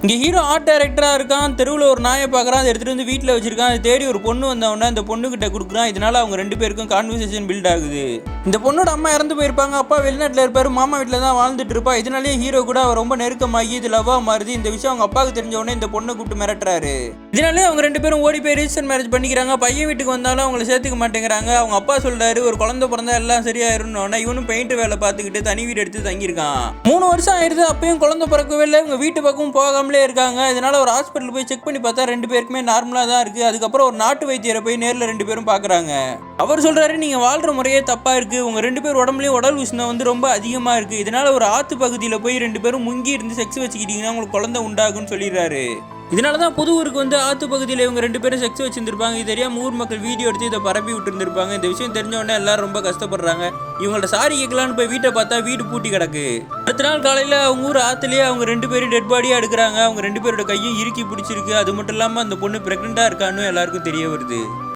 இங்கே hero art டைரக்டராக இருக்கான். தெருவில் ஒரு நாயை பார்க்குறான். அதை எடுத்துகிட்டு வந்து வீட்டில் வச்சிருக்கான். அதை தேடி ஒரு பொண்ணு வந்தவொடனே அந்த பொண்ணுக்கிட்ட கொடுக்குறான். இதனால அவங்க 2 பேருக்கும் கான்வர்சேஷன் பில்ட் ஆகுது. இந்த பொண்ணோட அம்மா இறந்து போயிருப்பாங்க. அப்பா வெளிநாட்டில் இருப்பார். மாமா வீட்டில் தான் வாழ்ந்துட்டு இருப்பா. இதனாலேயே ஹீரோ கூட அவர் ரொம்ப நெருக்கமாகி இது லவ்வாக மாறுது. இந்த விஷயம் அவங்க அப்பாவுக்கு தெரிஞ்ச உடனே இந்த பொண்ணை கூப்பிட்டு மிரட்டுறாரு. இதனாலே அவங்க 2 பேரும் ஓடி போய் ரிஜிஸ்டர் மேரேஜ் பண்ணிக்கிறாங்க. பையன் வீட்டுக்கு வந்தாலும் அவங்களை சேர்த்துக்க மாட்டேங்கிறாங்க. அவங்க அப்பா சொல்றாரு ஒரு குழந்தை பிறந்தா எல்லாம் சரியாயிருன்னு. இவனும் பெயிண்ட் வேலை பார்த்துக்கிட்டு தனி வீடு எடுத்து தங்கியிருக்கான். 3 வருஷம் ஆயிடுது. அப்பயும் குழந்தை பிறக்கவே இல்லை. இவங்க வீட்டு பக்கம் போகாமலே இருக்காங்க. இதனால ஒரு ஹாஸ்பிட்டல் போய் செக் பண்ணி பார்த்தா 2 பேருக்குமே நார்மலாக தான் இருக்குது. அதுக்கப்புறம் ஒரு நாட்டு வைத்தியரை போய் நேரில் 2 பேரும் பார்க்குறாங்க. அவர் சொல்கிறாரு நீங்கள் வாழ்கிற முறையே தப்பாக இருக்குது. உங்கள் 2 பேர் உடம்புலேயும் உடல் உஷ்ணம் வந்து ரொம்ப அதிகமாக இருக்குது. இதனால் ஒரு ஆற்று பகுதியில் போய் 2 பேரும் முங்கி இருந்து செக்ஸ் வச்சுக்கிட்டீங்கன்னா உங்களுக்கு குழந்தை உண்டாகுன்னு சொல்லிடுறாரு. இதனால தான் புது ஊருக்கு வந்து ஆற்று பகுதியில் இவங்க 2 பேரும் செக்ஸ் வச்சுருந்துருப்பாங்க. இது தெரியாமல் ஊர் மக்கள் வீடியோ எடுத்து இதை பரப்பி விட்டுருந்துருப்பாங்க. இந்த விஷயம் தெரிஞ்ச உடனே எல்லாரும் ரொம்ப கஷ்டப்படுறாங்க. இவங்கள்ட்ட சாரி கேட்கலான்னு போய் வீட்டை பார்த்தா வீடு பூட்டி கிடக்கு. அடுத்த நாள் காலையில் அவங்க ஊர் ஆற்றுலேயே அவங்க 2 பேரும் டெட் பாடியாக எடுக்கிறாங்க. அவங்க 2 பேரோட கையும் இறுக்கி பிடிச்சிருக்கு. அது மட்டும் இல்லாமல் அந்த பொண்ணு ப்ரெக்னெண்ட்டாக இருக்கான்னு எல்லாருக்கும் தெரிய வருது.